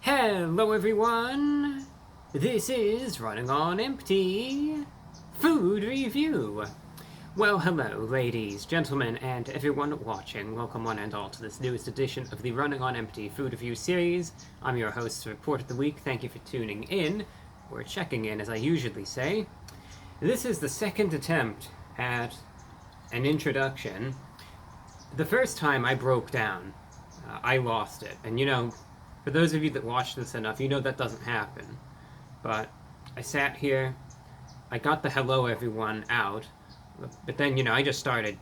Hello everyone! This is Running on Empty Food Review. Well, hello ladies, gentlemen, and everyone watching. Welcome one and all to this newest edition of the Running on Empty Food Review series. I'm your host, The Report of the Week. Thank you for tuning in, or checking in as I usually say. This is the second attempt at an introduction. The first time I broke down, I lost it, and you know, for those of you that watch this enough, you know that doesn't happen. But I sat here, I got the hello everyone out, but then, you know, I started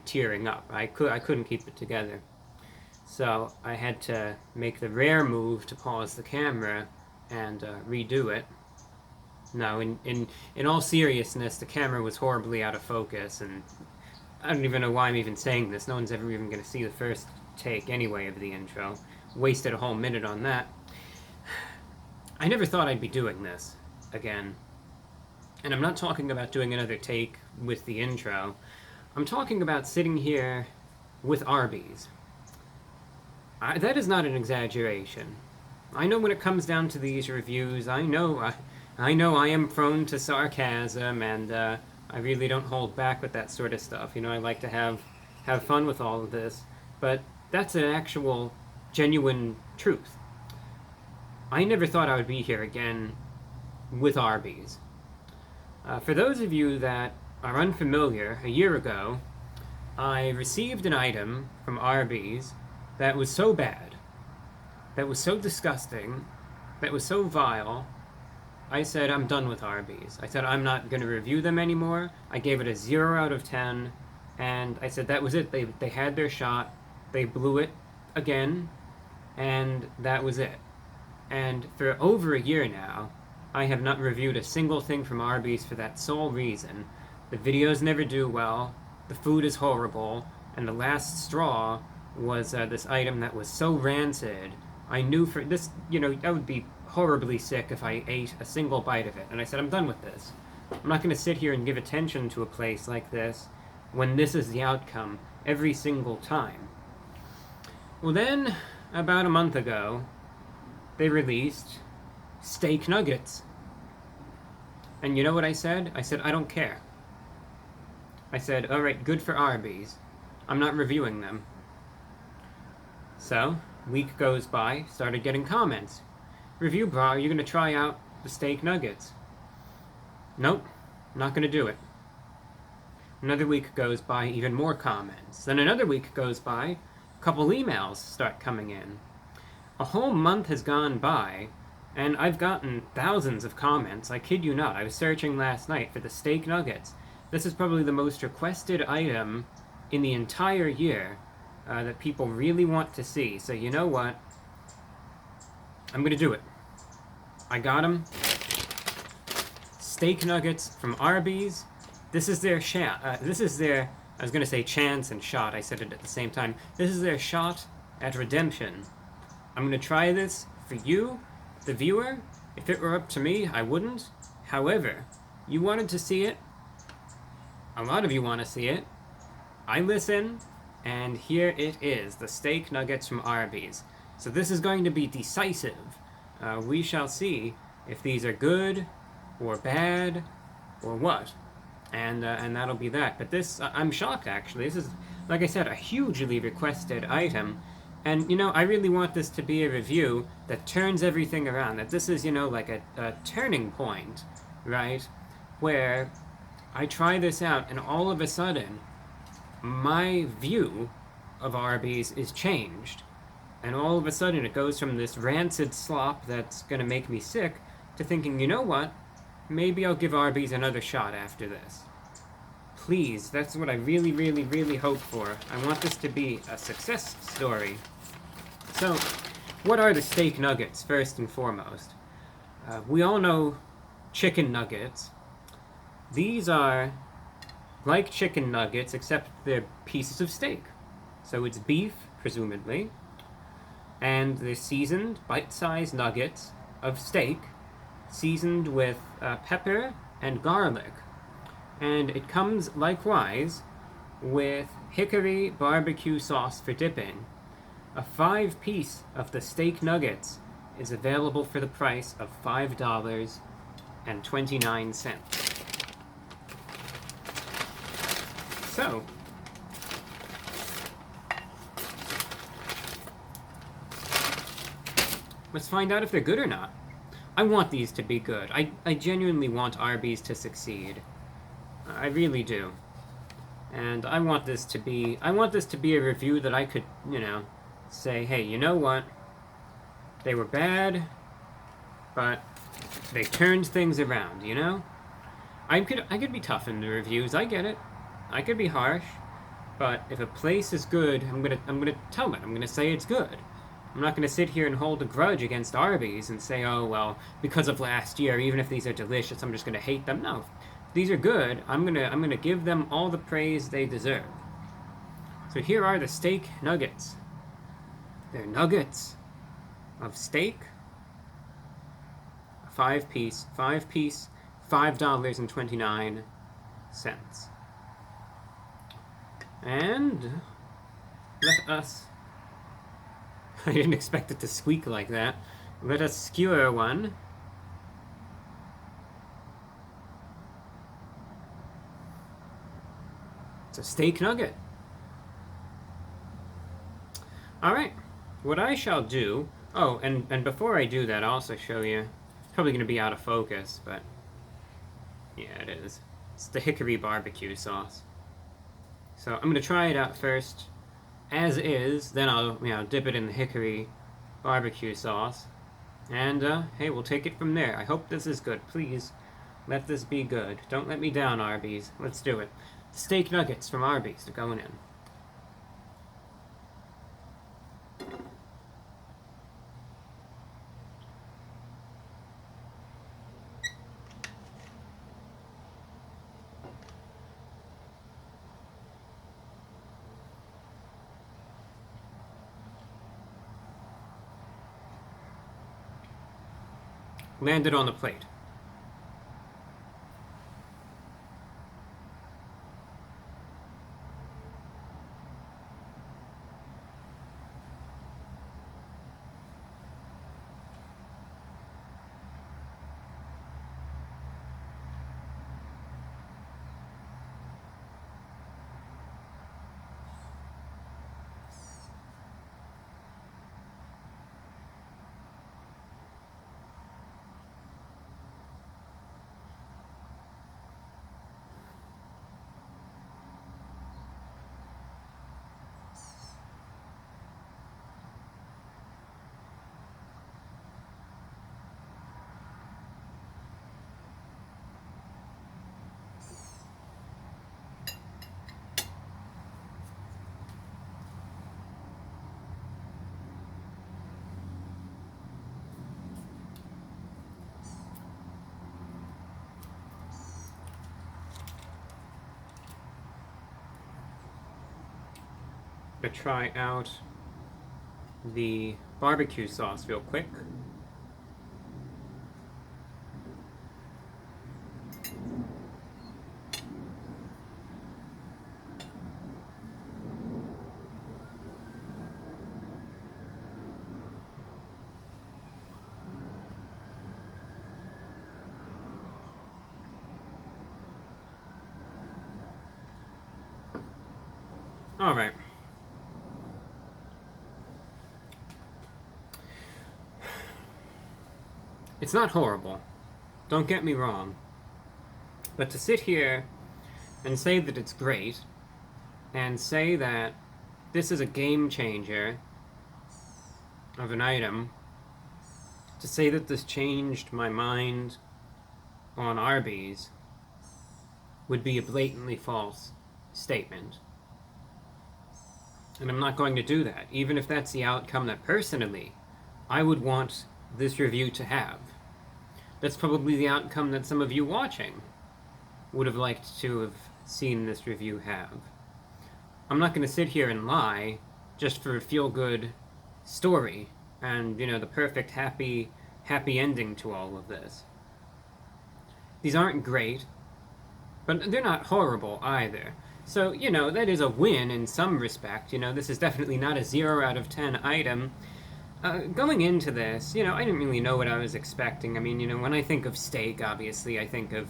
tearing up. I couldn't keep it together. So I had to make the rare move to pause the camera and redo it. No, in all seriousness, the camera was horribly out of focus, and I don't even know why I'm even saying this. No one's ever even going to see the first take anyway of the intro. Wasted a whole minute on that. I never thought I'd be doing this again. And I'm not talking about doing another take with the intro. I'm talking about sitting here with Arby's. That is not an exaggeration. I know when it comes down to these reviews, I know I am prone to sarcasm, and I really don't hold back with that sort of stuff. You know, I like to have fun with all of this. But that's an actual genuine truth. I never thought I would be here again with Arby's. For those of you that are unfamiliar, a year ago, I received an item from Arby's that was so bad, that was so disgusting, that was so vile. I said, I'm done with Arby's. I said, I'm not going to review them anymore. I gave it a 0 out of 10, and I said that was it. They had their shot. They blew it again. And that was it. And for over a year now, I have not reviewed a single thing from Arby's for that sole reason. The videos never do well, the food is horrible, and the last straw was this item that was so rancid. I knew for this, you know, I would be horribly sick if I ate a single bite of it. And I said, I'm done with this. I'm not going to sit here and give attention to a place like this when this is the outcome every single time. Well then, about a month ago, they released steak nuggets. And you know what I said? I said, I don't care. I said, alright, good for Arby's. I'm not reviewing them. So, week goes by, started getting comments. Review, bro, are you going to try out the steak nuggets? Nope, not going to do it. Another week goes by, even more comments. Then another week goes by, a couple emails start coming in. A whole month has gone by, and I've gotten thousands of comments. I kid you not. I was searching last night for the steak nuggets. This is probably the most requested item in the entire year that people really want to see. So you know what? I'm going to do it. I got them. Steak nuggets from Arby's. This is their I was going to say chance and shot. I said it at the same time. This is their shot at redemption. I'm going to try this for you, the viewer. If it were up to me, I wouldn't. However, you wanted to see it. A lot of you want to see it. I listen, and here it is, the steak nuggets from Arby's. So this is going to be decisive. We shall see if these are good, or bad, or what. And that'll be that. But this, I'm shocked actually. This is, like I said, a hugely requested item. And, you know, I really want this to be a review that turns everything around. That this is, you know, like a turning point, right? Where I try this out and all of a sudden, my view of Arby's is changed. And all of a sudden it goes from this rancid slop that's gonna make me sick to thinking, you know what? Maybe I'll give Arby's another shot after this. Please, that's what I really, really, really hope for. I want this to be a success story. So, what are the steak nuggets, first and foremost? We all know chicken nuggets. These are like chicken nuggets, except they're pieces of steak. So it's beef, presumably, and they're seasoned, bite-sized nuggets of steak, seasoned with pepper and garlic. And it comes likewise with hickory barbecue sauce for dipping. A 5-piece of the steak nuggets is available for the price of $5.29. So, let's find out if they're good or not. I want these to be good. I genuinely want Arby's to succeed. I really do. And I want this to be a review that I could, say, hey, you know what? They were bad, but they turned things around, you know? I could be tough in the reviews, I get it. I could be harsh, but if a place is good, I'm gonna tell it. I'm gonna say it's good. I'm not gonna sit here and hold a grudge against Arby's and say, oh well, because of last year, even if these are delicious, I'm just gonna hate them. No. If these are good, I'm gonna give them all the praise they deserve. So here are the steak nuggets. They're nuggets of steak. A five-piece, $5.29. And let us... I didn't expect it to squeak like that. Let us skewer one. It's a steak nugget. Alright, what I shall do... Oh, and before I do that, I'll also show you... It's probably going to be out of focus, but... Yeah, it is. It's the hickory barbecue sauce. So I'm going to try it out first, as is, then I'll dip it in the hickory barbecue sauce. And, hey, we'll take it from there. I hope this is good. Please, let this be good. Don't let me down, Arby's. Let's do it. Steak nuggets from Arby's are going in. Landed on the plate. To try out the barbecue sauce real quick. All right. It's not horrible, don't get me wrong, but to sit here and say that it's great, and say that this is a game changer of an item, to say that this changed my mind on Arby's would be a blatantly false statement. And I'm not going to do that, even if that's the outcome that personally I would want this review to have. That's probably the outcome that some of you watching would have liked to have seen this review have. I'm not going to sit here and lie just for a feel-good story and, the perfect happy ending to all of this. These aren't great, but they're not horrible either. So, that is a win in some respect. This is definitely not a 0 out of 10 item. Going into this, I didn't really know what I was expecting. I mean, when I think of steak, obviously, I think of,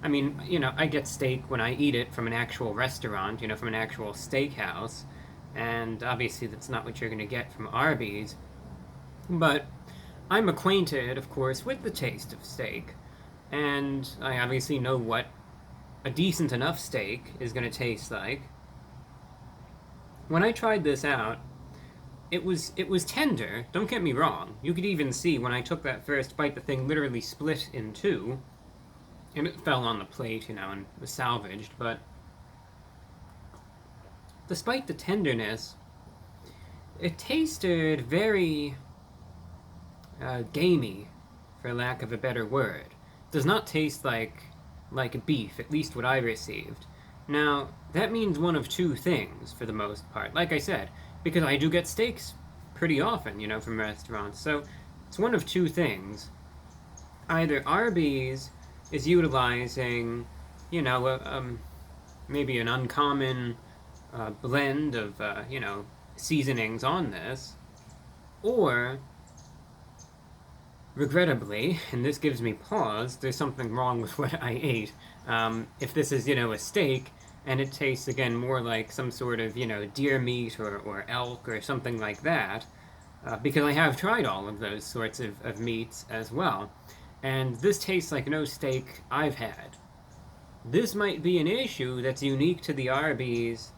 I mean, I get steak when I eat it from an actual restaurant, from an actual steakhouse, and obviously that's not what you're going to get from Arby's. But I'm acquainted, of course, with the taste of steak, and I obviously know what a decent enough steak is going to taste like. When I tried this out, it was tender. Don't get me wrong. You could even see when I took that first bite, the thing literally split in two, and it fell on the plate, and was salvaged. But despite the tenderness, it tasted very gamey, for lack of a better word. It does not taste like beef, at least what I received. Now, that means one of two things for the most part. Like I said, because I do get steaks pretty often, from restaurants. So it's one of two things. Either Arby's is utilizing, maybe an uncommon blend of, seasonings on this, or regrettably, and this gives me pause, there's something wrong with what I ate. If this is, a steak, and it tastes, again, more like some sort of, deer meat or elk or something like that, because I have tried all of those sorts of meats as well, and this tastes like no steak I've had. This might be an issue that's unique to the Arby's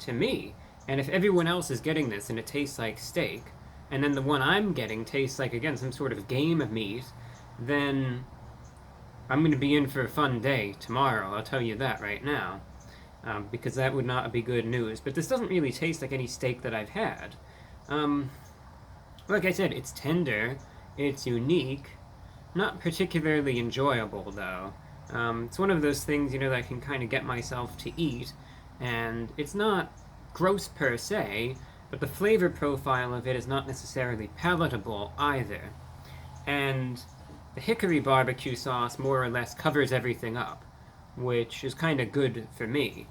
to me, and if everyone else is getting this and it tastes like steak, and then the one I'm getting tastes like, again, some sort of game of meat, then I'm going to be in for a fun day tomorrow, I'll tell you that right now. Because that would not be good news. But this doesn't really taste like any steak that I've had. Like I said, it's tender, it's unique, not particularly enjoyable, though. It's one of those things, that I can kind of get myself to eat, and it's not gross per se, but the flavor profile of it is not necessarily palatable either. And the hickory barbecue sauce more or less covers everything up, which is kind of good for me,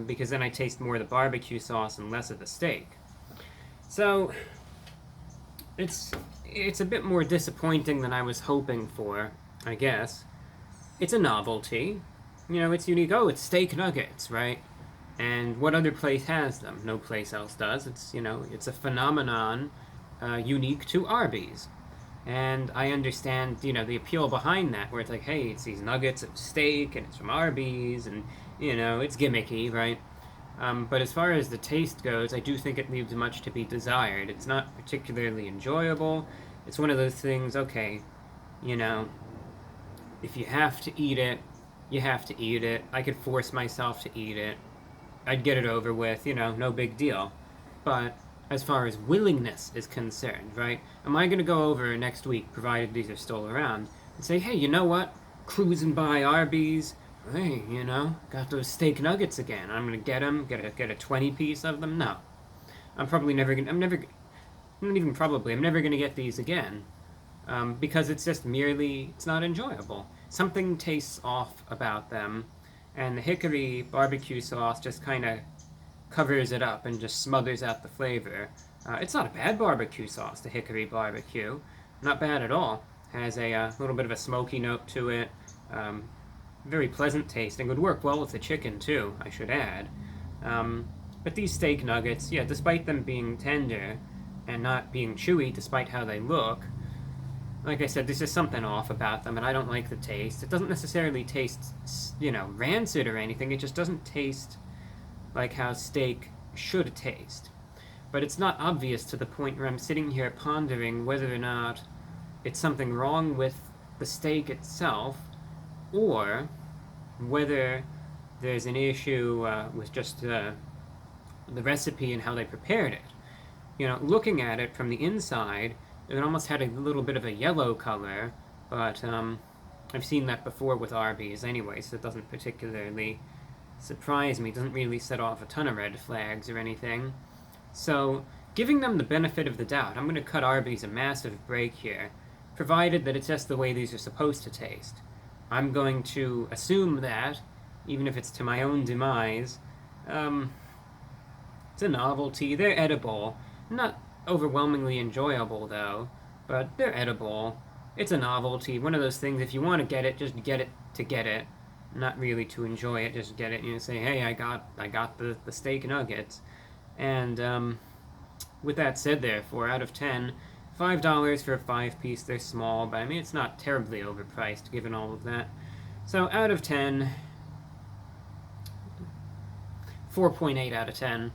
because then I taste more of the barbecue sauce and less of the steak. So it's a bit more disappointing than I was hoping for, I guess. It's a novelty. It's unique. Oh, it's steak nuggets, right? And what other place has them? No place else does. It's a phenomenon unique to Arby's. And I understand, the appeal behind that, where it's like, hey, it's these nuggets of steak, and it's from Arby's, and, it's gimmicky, right? But as far as the taste goes, I do think it leaves much to be desired. It's not particularly enjoyable. It's one of those things, okay, if you have to eat it, you have to eat it. I could force myself to eat it. I'd get it over with, no big deal. But as far as willingness is concerned, right? Am I going to go over next week, provided these are still around, and say, hey, you know what? Cruising by Arby's, hey, got those steak nuggets again. I'm going to get them, get a 20 piece of them? No. I'm probably never going to, not even probably, I'm never going to get these again. Because it's just merely, it's not enjoyable. Something tastes off about them, and the hickory barbecue sauce just kind of covers it up and just smothers out the flavor. It's not a bad barbecue sauce, the hickory barbecue. Not bad at all. Has a little bit of a smoky note to it. Very pleasant tasting. Would work well with the chicken, too, I should add. But these steak nuggets, yeah, despite them being tender and not being chewy, despite how they look, like I said, there's just something off about them, and I don't like the taste. It doesn't necessarily taste, rancid or anything. It just doesn't taste like how steak should taste. But it's not obvious to the point where I'm sitting here pondering whether or not it's something wrong with the steak itself, or whether there's an issue with just the recipe and how they prepared it. Looking at it from the inside, it almost had a little bit of a yellow color, but I've seen that before with Arby's anyway, so it doesn't particularly surprise me. It doesn't really set off a ton of red flags or anything. So, giving them the benefit of the doubt, I'm going to cut Arby's a massive break here, provided that it's just the way these are supposed to taste. I'm going to assume that, even if it's to my own demise, it's a novelty, they're edible. Not overwhelmingly enjoyable, though, but they're edible. It's a novelty, one of those things, if you want to get it, just get it to get it. Not really to enjoy it, just get it, say, hey, I got the steak nuggets. And with that said, therefore, out of 10, $5 for a 5-piece, they're small, but I mean, it's not terribly overpriced given all of that. So out of 10, 4.8 out of 10.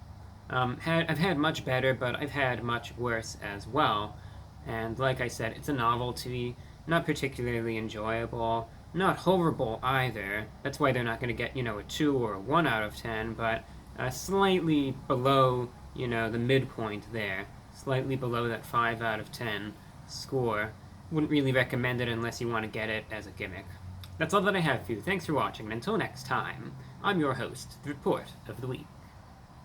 I've had much better, but I've had much worse as well. And like I said, it's a novelty, not particularly enjoyable, not horrible either. That's why they're not going to get, a 2 or a 1 out of 10, but slightly below, the midpoint there. Slightly below that 5 out of 10 score. Wouldn't really recommend it unless you want to get it as a gimmick. That's all that I have for you. Thanks for watching, and until next time, I'm your host, The Report of the Week.